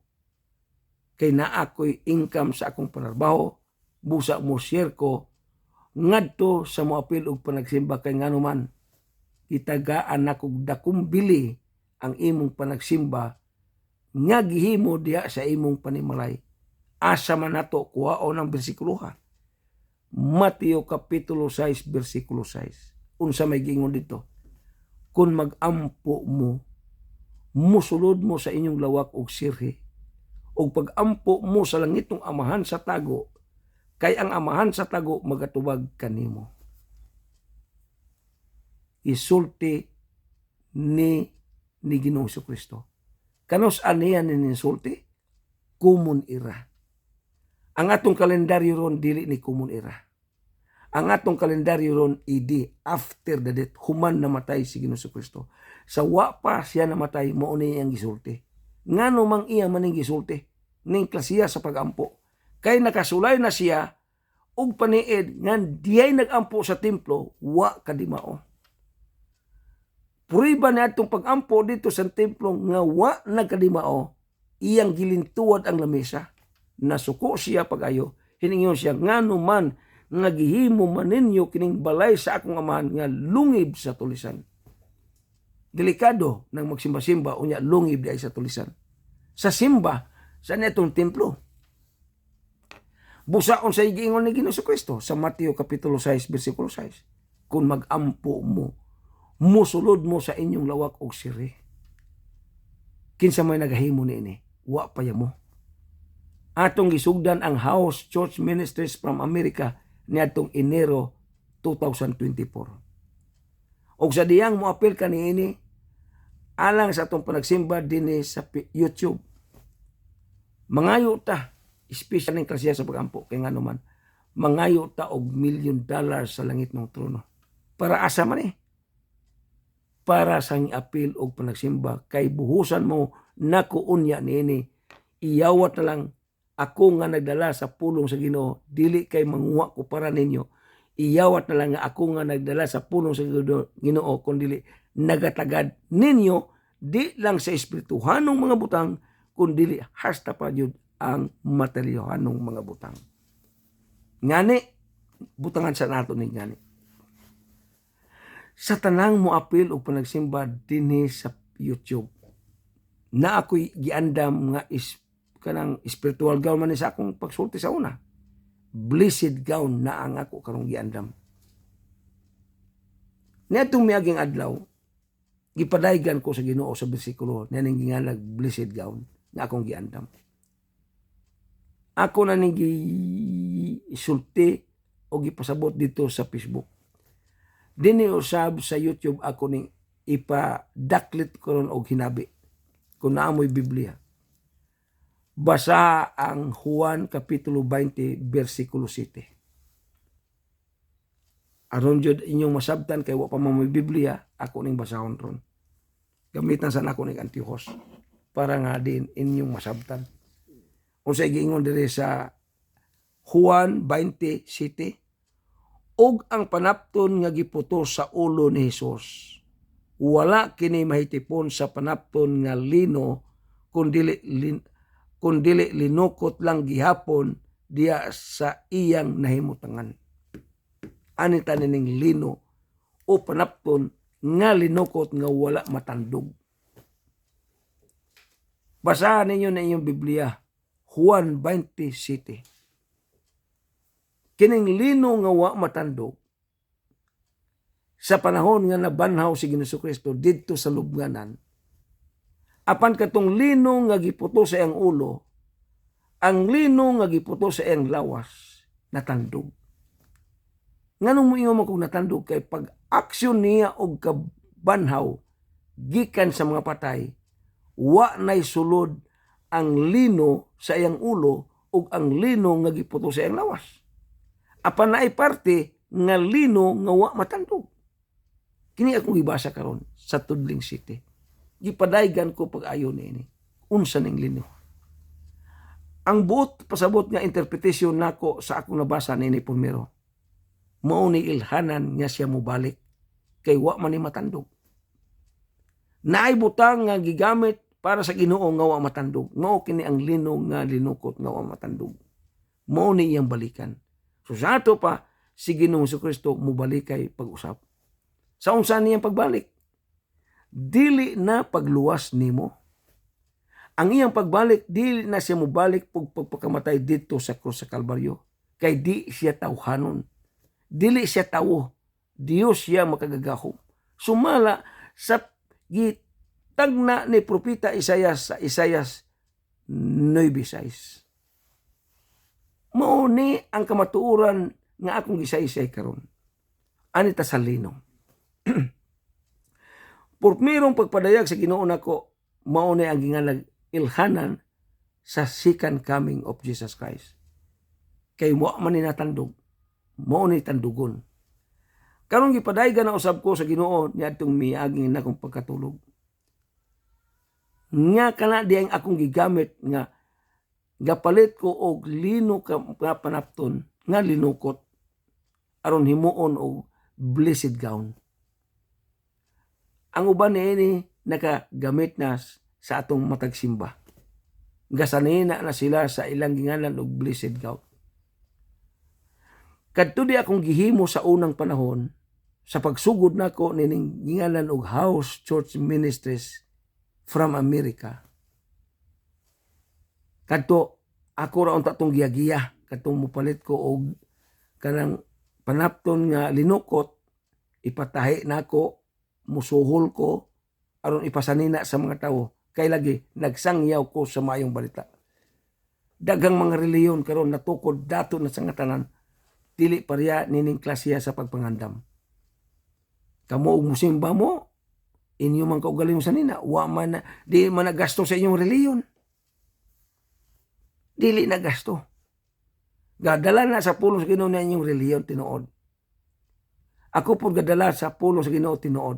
Kay naa ko'y income sa akong panarbaho, busa mo share ko ngadto sa moapil og panagsimba kay nganuman itagaan nako dakong bili ang imong panagsimba nga gihimo diha sa imong panimalay. Asa man nato kuhaon ang bersikulo ha. Mateo kapitulo 6 bersikulo 6. Unsa may giingon dito? Kung magampo mo, musulod mo sa inyong lawak og sirhi, og pagampo mo sa langitong Amahan sa tago, kay ang Amahan sa tago magatubag kanimo. Isulti ni Ginoong Kristo. Kanos aniya ni insulti? Kumun ira. Ang atong kalendaryo ron dili ni kumun ira. Ang atong kalendaryo ron idi after the death, human namatay si Ginoong Kristo. Sa wa pa siya namatay, mao ni ang gisulti. Ngano mang iya maning gisulti ning klasiya sa pagampo. Kay nakasulay na siya og paniid nga diyay nagampo sa templo, wa kadimao. Puriba na atong pagampo dito sa templo nga wa nagkadimao, iyang gilintuwad ang lamesa. Nasuko siya pag-ayo, hiningon siya, ngano man nga gihimo man ninyo kining balay sa akong Amahan nga lungib sa tulisan. Delikado nang magsimba-simba unya lungib di ay sa tulisan. Sa simba, sa netong templo. Busaon sa giingon ni Ginoong Kristo sa Mateo kapitulo 6 bersikulo 6. Kung magampo mo, musulod mo sa inyong lawak og sirhi. Kinsa may nagahimo niini, wa paya mo. Atong gisugdan ang House Church Ministries from America niadtong Enero 2024. Og sa diyang moapil ka niini alang sa atong panagsimba dinhi sa YouTube. Mangayo ta, special ning klasiya sa pagampo kay nganuman mangayo ta og $1,000,000 sa langit ng trono. Para asa man para sang apil og panagsimba kay buhusan mo nako unya niini. Iyawat na lang ako nga nagdala sa pulong sa Ginoo, dili kay manguha ko para ninyo. Iyawat na lang nga ako nga nagdala sa pulong sa Ginoo, kundi nagatagad ninyo di lang sa espirituhanong mga butang, kundi hasta pa jud ang materyohanong mga butang. Ngani butangan sa nato ni ngani. Sa tanang mo apil og panagsimba dinhi sa YouTube, na ako'y giandam nga kanang spiritual gown man sa akong pagsulti sa una. Blessed gown na ang ako karong giandam. Netong miaging adlaw, gipadaygan ko sa Ginoo sa bersikulo na ning gingalag blessed gown na akong giandam. Ako na ning gisulti o gipasabot dito sa Facebook. Dinhi usab sa YouTube ako ning ipadaklit karon og hinabi kung naamoy Biblia. Basa ang Juan Kapitulo 20, versikulo 7. Aron jud inyong masabtan kay wa pa mamoy Biblia, ako ning basahon ron. Gamitan sa nako ning antihos para nga din inyong masabtan. Unsa giingon diri sa Juan 20:7, og ang panapton nga giputos sa ulo ni Hesus, wala kini mahitipon sa panapton nga lino kundi linukot lang gihapon diya sa iyang nahimutangan. Anita ning lino o panapton nga linukot nga wala matandog. Basahan ninyo na inyong Biblia, Juan 20:7. Kining lino nga wa matandog sa panahon nga nabanhaw si Jesucristo didto sa lubnganan, apan katong lino nga giputo sa iyang ulo, ang lino nga giputo sa iyang lawas, natandog. Nganong mo ingon kung natandog? Kay pag aksyon niya og kabanhaw gikan sa mga patay, wa nay sulod ang lino sa iyang ulo ug ang lino nga giputo sa iyang lawas. Apan naay parte nga lino nga wa matandog. Kini akong gibasa karon sa Tudling City. Gipadaygan ko pag-ayo niini. Unsa ning lino? Ang buot pasabot nga interpretasyon nako sa akong nabasa niini primero, mao ni ilhanan nga siya mobalik kay wa man ni matandog. Naay butang nga gigamit para sa Ginoo nga wa matandog. Mao kini ang lino nga linukot nga wa matandog. Mao ni iyang balikan. So sa ato pa si Ginoong Jesucristo mobalik kay pag-usap. Sa unsa niyang pagbalik? Dili na pagluwas nimo. Ang iyang pagbalik, dili na siya mobalik pagpakamatay dito sa krus sa Kalbaryo. Kay di siya tawhanon. Dili siya tawo. Dios siya makagagahom. Sumala sa gitagna ni Propeta Isaias sa Isaias 9:6. Mao ni ang kamatuoran nga akong gisaysay karon. Anita sa lino. Purmirong pagpadayag sa Ginoo nako, mao ni ang gingalag ilhanan sa second coming of Jesus Christ. Kay wa man ni natandog, mao ni tandugon. Karon gipadaygan na usab ko sa Ginoo niadtong miaging nakong pagkatulog. Nga kana diay akong gigamit nga gapalit ko og lino ka panapton nga linukot aron himuon og blessed gown. Ang uban niini nakagamit na sa atong matagsimba. Gasanina na sila sa ilang gingalan og blessed gown. Kadto di akong gihimo sa unang panahon sa pagsugod nako nining gingalan og House Church Ministries from America. Kadto ako ra unta tong giya-giya kadtong mupalit ko og kanang panapton nga linukot, ipatahi nako, musuhol ko aron ipasanina sa mga tawo kay lagi nagsangyaw ko sa maayong balita. Daghang mga reliyon karon natukod dato na sa ngatanan, dili pareha nining klasiya sa pagpangandam. Kamo og musimba mo, inyo man kaugaling sa nina, wa man di man nagasto sa inyong reliyon. Dili na gasto. Gadala na sa pulong sa Ginoo na inyong reliyon tinuod. Ako po gadala sa pulong sa Ginoo tinuod.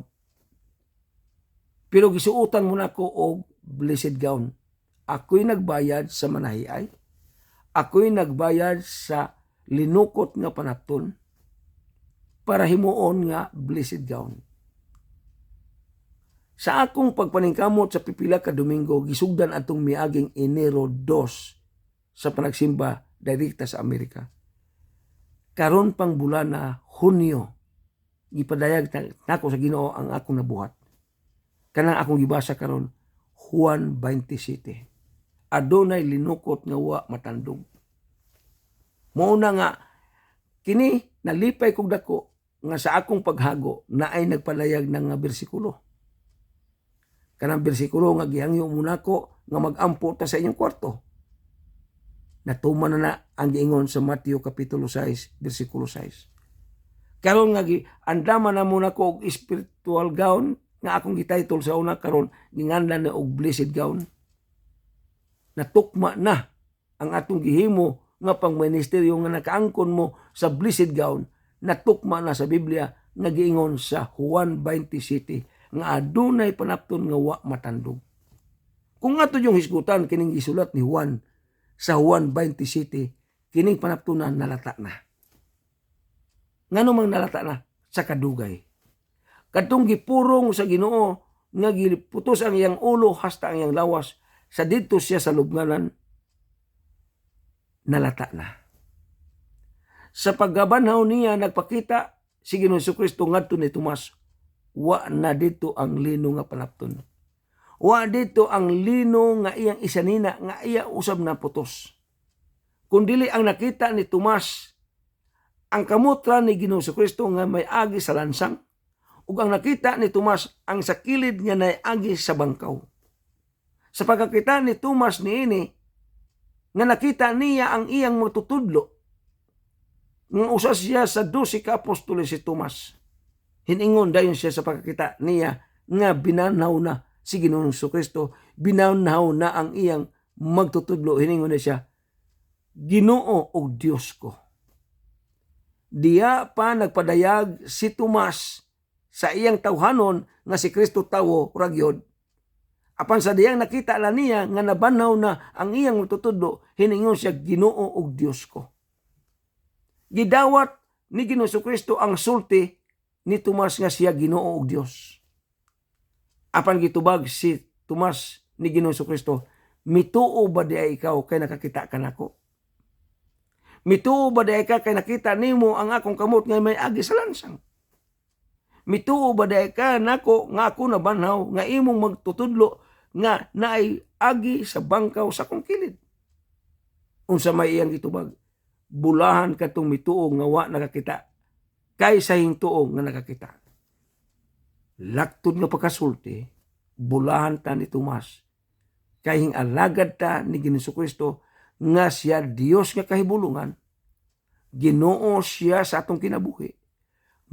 Pero gisuutan mo na ko og blessed gown. Ako'y nagbayad sa manahiay. Ako'y nagbayad sa linukot nga panapton para himuon nga blessed gown. Sa akong pagpaningkamot sa pipila ka Domingo, gisugdan atong miaging Enero 2 sa panagsimba direkta sa Amerika. Karon pang bulan na Hunyo, gipadayag nako sa Ginoo ang akong nabuhat. Kanang akong gibasa karon, Juan 27. Adunay linukot nga wa matandog. Mauna nga, kini nalipay kog dako nga sa akong paghago na ay nagpalayag ng nga bersikulo. Kanang bersikulo nga gihangyo muna ko nga mag-ampo ta sa inyong kwarto. Natuman na ang giingon sa Mateo Kapitulo 6, versikulo 6. Karon nga andaman na muna ko og spiritual gown nga akong gititle sa una karon ginganlan na og blessed gown. Natukma na ang atong gihimo nga pangministeryo nga nakaangkon mo sa blessed gown. Natukma na sa Biblia nga giingon sa Juan 27 nga adunay panapton nga wa matandog. Kung ato yung hisgutan kining gisulat ni Juan sa Juan 27, kining panaptunan nalata na. Ngano mang nalata na? Sa kadugay. Kadtong gipurong sa Ginoo nga giputos ang iyang ulo hasta ang iyang lawas, sa didto siya sa lubnganan, nalata na. Sa paggabanhaw niya nagpakita si Ginoong Jesucristo ngadto ni Tomas, wa na dito ang lino nga panapton. Wa dito ang lino nga iyang isanina nga iya usab na putos. Kundili ang nakita ni Tomas ang kamutra ni Ginoong Jesucristo nga may agi sa lansang, ug ang nakita ni Tomas ang sa kilid nga nay agi sa bangkaw. Sa pagkakita ni Tomas niini nga nakita niya ang iyang matutudlo, nga usa siya sa 12 ka apostoles si Tomas. Hiningon dayon siya sa pagkakita niya nga binanaw na si Ginoong Jesucristo, binanaw na ang iyang magtutudlo. Hiningon na siya, Ginoo o Dios ko. Diya pa nagpadayag si Tomas sa iyang tawhanon nga si Kristo tawo ragyod. Apan sa diyang nakita la niya nga nabanaw na ang iyang magtutudlo, hiningon siya, Ginoo o Dios ko. Gidawat ni Ginoong Jesucristo ang sulti ni Tomas nga siya Ginoo og Dios. Apan gitubag si Tomas ni Ginoong Jesucristo, mituo ba di ikaw kay nakakita ka nako? Mituo ba di ka kay nakita nimo ang akong kamot nga may agi sa lansang? Mituo ba di ka nako nga ako nabanhaw nga imong magtutudlo nga naay agi sa bangkaw sa kong kilid? Unsa may iyang gitubag? Bulahan katong mituo nga wa nakakita kaysa hintuo nga nakakita. Laktod nga pagkasulti, bulahan ta ni Tomas, kay alagad ta ni Ginoong Jesucristo nga siya Dios nga kahibulungan, Ginoo siya sa atong kinabuhi,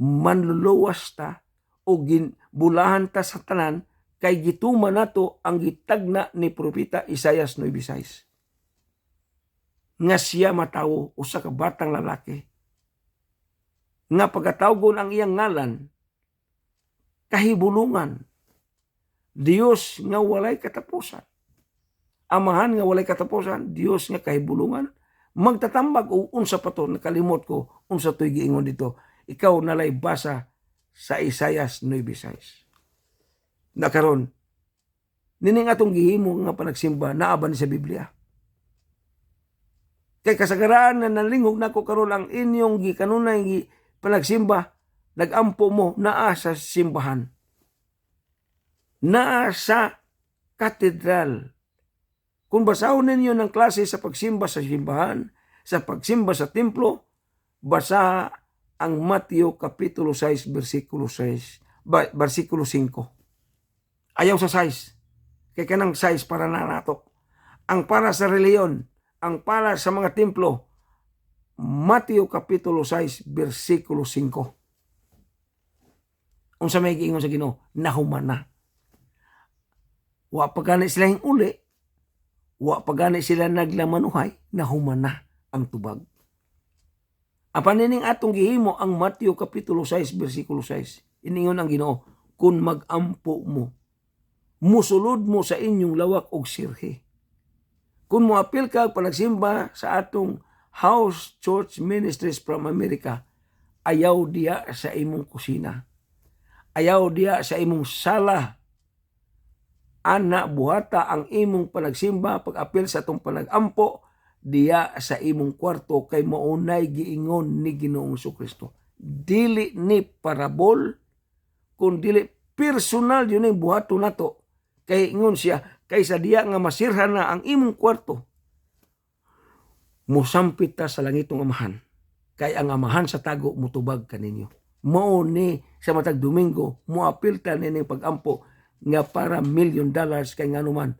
manluluwas ta o bulahan ta sa tanan, kay gituman nato ang gitagna ni Propeta Isaias 9:6. Nga siya matawo usa ka batang lalaki, nga pagkatawgon ang iyang ngalan, kahibulungan, Dios nga walay katapusan. Amahan nga walay katapusan, Dios nga kahibulungan. Magtatambag o unsa pa to, nakalimot ko, unsa to'y giingon dito. Ikaw nalay basa sa Isaias 9:6. Nakaron, nining atong gihimo nga panagsimba, naaban sa Biblia. Kay kasagaraan na nalingog nako karon ang inyong gikanunay panagsimba, nagampo mo naa sa simbahan, naa sa katedral. Kung basahon ninyo ng klase sa pagsimba sa simbahan, sa pagsimba sa templo, basa ang Mateo Kapitulo 6, versikulo 5. Ayaw sa 6. Kaya kanang 6 para na nato. Ang para sa reliyon, ang para sa mga templo, Mateo Kapitulo 6, versikulo 5. Unsa may giingon sa Ginoo, nahuman na. Wa pa gani sila uli, wa pa gani sila naglamanuhay, nahuman na ang tubag. Apan nining atong gihimo ang Mateo Kapitulo 6, versikulo 6. Iningon ang Ginoo, kung mag-ampo mo, musulod mo sa inyong lawak og sirhe. Kung moapil ka panagsimba sa atong House Church Ministries from America, ayaw diya sa imong kusina. Ayaw diya sa imong sala. Ana buhata ang imong panagsimba, pag-apil sa atong panag-ampo, diya sa imong kwarto kay maunay giingon ni Ginoong Jesucristo. Dili ni parabol, kun dili personal yun yung buhato nato. Kay ingon siya, kaysa diya nga masirhan na ang imong kwarto, musampit ta sa langitong amahan. Kay ang amahan sa tago mutubag kaninyo. Mao ni sa matag Domingo, muapil ta nining pag-ampo nga para $1 million kay nganuman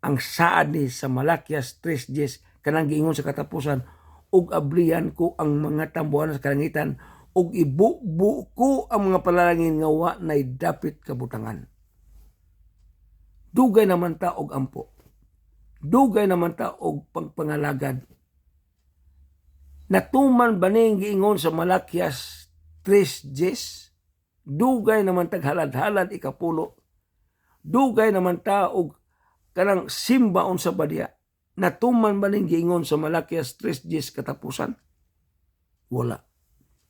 ang saad ni sa Malakias 3:10 kanang giingon sa katapusan, ug ablihan ko ang mga tambuhan sa kalangitan ug ibubu ko ang mga panalangin nga wa nay dapit kabutangan. Dugay naman ta og ampo. Dugay naman ta og pagpangalagad. Natuman ba ning giingon sa Malakias 3:10? Dugay naman tag halad-halad ikapulo. Dugay naman ta og kanang simbaon sa badya. Natuman ba ning giingon sa Malakias 3:10 katapusan? Wala.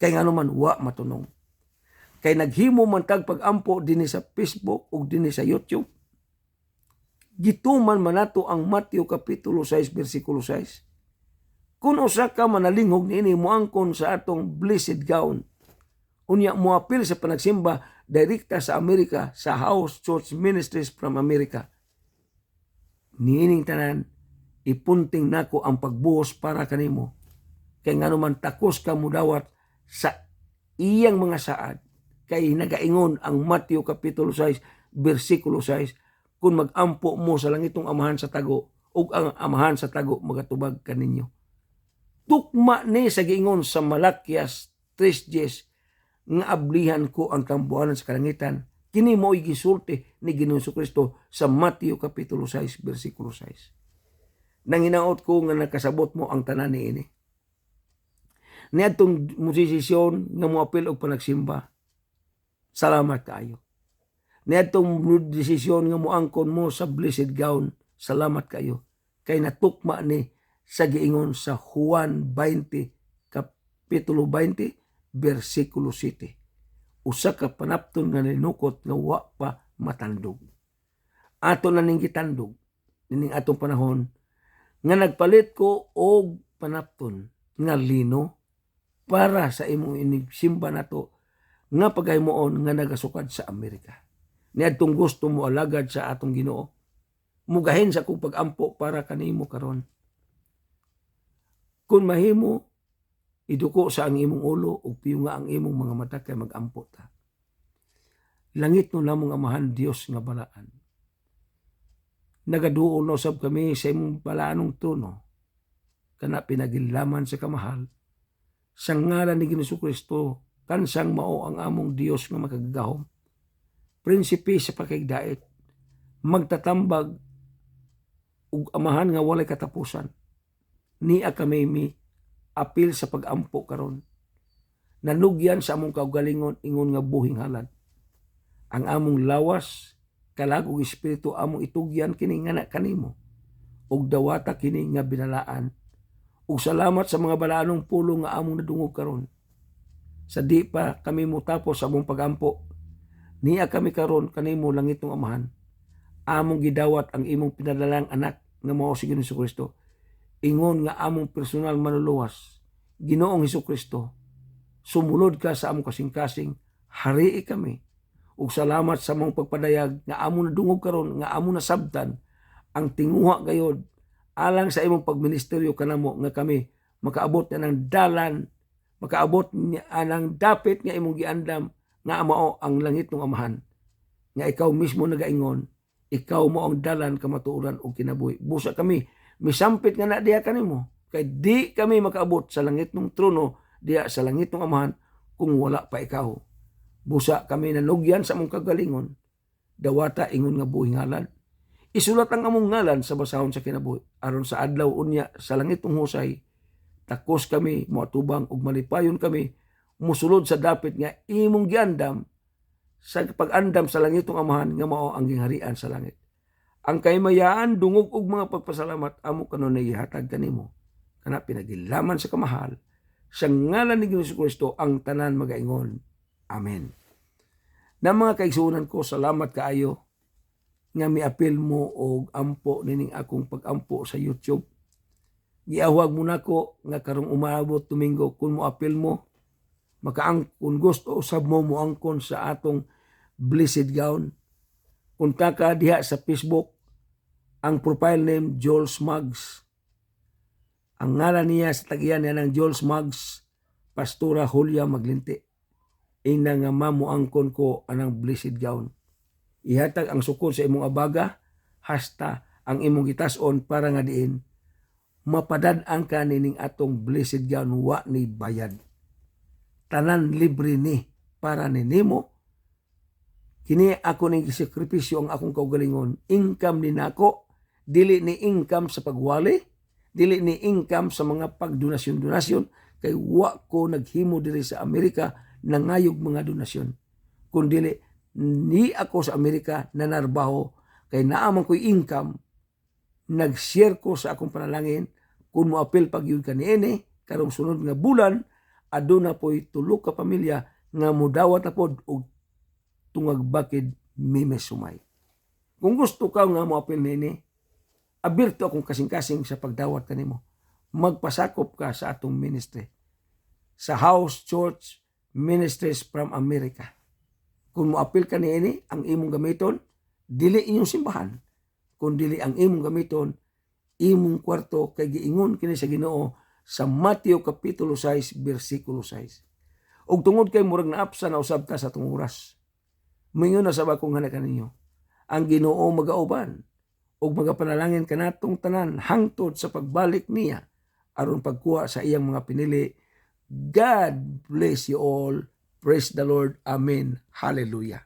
Kay ngano man wa matunong. Kay naghimo man tag pag-ampo dinhi sa Facebook ug dinhi sa YouTube. Gituman man nato ang Mateo Kapitulo 6, versikulo 6. Kung usa ka manalingog niini moangkon sa atong blessed gown, unya moapil sa panagsimba direkta sa Amerika, sa House Church Ministries from America. Niining tanan, ipunting nako ang pagbuhos para kanimo. Kay ngano man takos ka mudawat sa iyang mga saad. Kay nagaingon ang Mateo Kapitulo 6, versikulo 6, kung mag-ampo mo sa langitong amahan sa tago, ug ang amahan sa tago magatubag kaninyo. Tukma ni sa giingon sa Malakias 3:10 nga ablihan ko ang tambuhanan sa kalangitan, kini mo'y gisulti ni Ginoong Jesucristo sa Mateo Kapitulo 6, versikulo 6. Nanginaot ko nga nakasabot mo ang tanan niini. Niadtong musisisyon nga moapil og panagsimba, salamat kaayo. Niadtong desisyon nga moangkon mo sa blessed gown, salamat kayo. Kay natukma ni sa giingon sa Juan 20, Kapitulo 20, versikulo 7. Usa ka panapton nga ninukot nga wa pa matandog. Ato na ning gitandog, nining atong panahon, nga nagpalit ko og panapton nga lino para sa imong inigsimba nato nga pagaymoon nga nagasukad sa Amerika. Niadtong gusto mo alagad sa atong Ginoo, mugahin sa kong pag-ampo para kanimo karon. Kung mahimo, iduko sa ang imong ulo ug piyo nga ang imong mga mata kay mag-ampo ta. Langit no namong amahan Dios nga balaan. Nagaduol na usab kami sa imong balaanong trono, kana pinagilaman sa kamahal, sa ngalan ni Ginoong Jesucristo, kansang mao ang among Dios nga makagagahom. Prinsipe sa pakigdait, magtatambag ug amahan nga walay katapusan. Niya kami apil sa pag-ampo karon. Nanugyan sa among kaugalingon ingon nga buhing halad. Ang among lawas kalag ug espiritu among itugyan kini nga kanimo. Ug dawata kini nga binalaan. Ug salamat sa mga balaanong pulo nga among nadungog karon. Sa di pa kami mutapos sa among pag-ampo, niya kami karon kanimo langitong amahan. Among gidawat ang imong pinadalang anak nga mao si Ginoong Jesucristo. Ingon nga among personal manluluwas, Ginoong Jesucristo, sumunod ka sa among kasing-kasing, harii kami. Ug salamat sa among pagpadayag nga among nadungog karon, nga among nasabtan ang tinguha gayod alang sa imong pagministeryo kanamo nga kami makaabot na ng dalan, makaabot ng dapit nga imong giandam nga mao ang langit ng amahan. Nga ikaw mismo nagaingon, ikaw mo ang dalan kamatuoran o kinabuhi. Busa kami, misampit nga na diya kanimo. Kay di kami makaabot sa langit ng trono, diya sa langit ng amahan, kung wala pa ikaw. Busa kami nanugyan sa among kagalingon, dawata ingon nga buhing halad. Isulat ang among ngalan sa basahon sa kinabuhi, aron sa adlaw unya sa langit ng husay, takos kami moatubang ug malipayon kami musulod sa dapit nga imong giandam sa pag-andam sa langitong amahan nga mao ang gingharian sa langit. Ang kaymayaan dungog og mga pagpasalamat amo kanunay gihatag kanimo kana pinagilaman sa kamahal sa ngalan ni Jesu-Kristo ang tanan magaingon. Amen. Na mga kaigsuonan ko, salamat kaayo nga miapil mo og ampo nining akong pag-ampo sa YouTube. Giawag mo nako nga karong umabot Domingo kun mo apil mo kung gusto usab mo moangkon sa atong blessed gown. Punta ka diha sa Facebook, ang profile name Jules Maggs. Ang ngalan niya sa tagiyan niya ng Jules Maggs, Pastora Julia Maglinti. Ina nga mamuangkon ko anang blessed gown. Ihatag ang sukod sa imong abaga, hasta ang imong gitas-on para nga diin mapadad-an ka nining atong blessed gown wa ni bayad. Tanan libre ni para ninimo. Kini ako ning sakripisyo ang akong kaugalingon. Income ni nako, dili ni income sa pagwali, dili ni income sa mga pagdonasyon-donasyon, kay wa ko naghimo diri sa Amerika nangayog mga donasyon. Kundi ni ako sa Amerika nanarbaho kay naaman ko'y income, nag-share ko sa akong panalangin kung moapil pagyud ka niini karong sunod nga bulan aduna po'y tulo ka pamilya nga mudawat na pod og tungag bakid mimes sumay. Kung gusto ka nga moapil niini, abirto akong kasing-kasing sa pagdawat kanimo. Magpasakop ka sa atong ministry sa House Church Ministries from America. Kung moapil ka niini, ang imong gamiton dili inyong simbahan, kun dili ang imong gamiton imong kwarto kay giingon kini sa Ginoo sa Mateo kapitulo 6 bersikulo 6. Og tungod kay murag naapsa na usab ta sa atong oras, mingon na sa bakong hana kaninyo, ang Ginoo magauban og magapanalangin kanatong tanan hangtod sa pagbalik niya aron pagkuha sa iyang mga pinili. God bless you all. Praise the Lord. Amen. Hallelujah.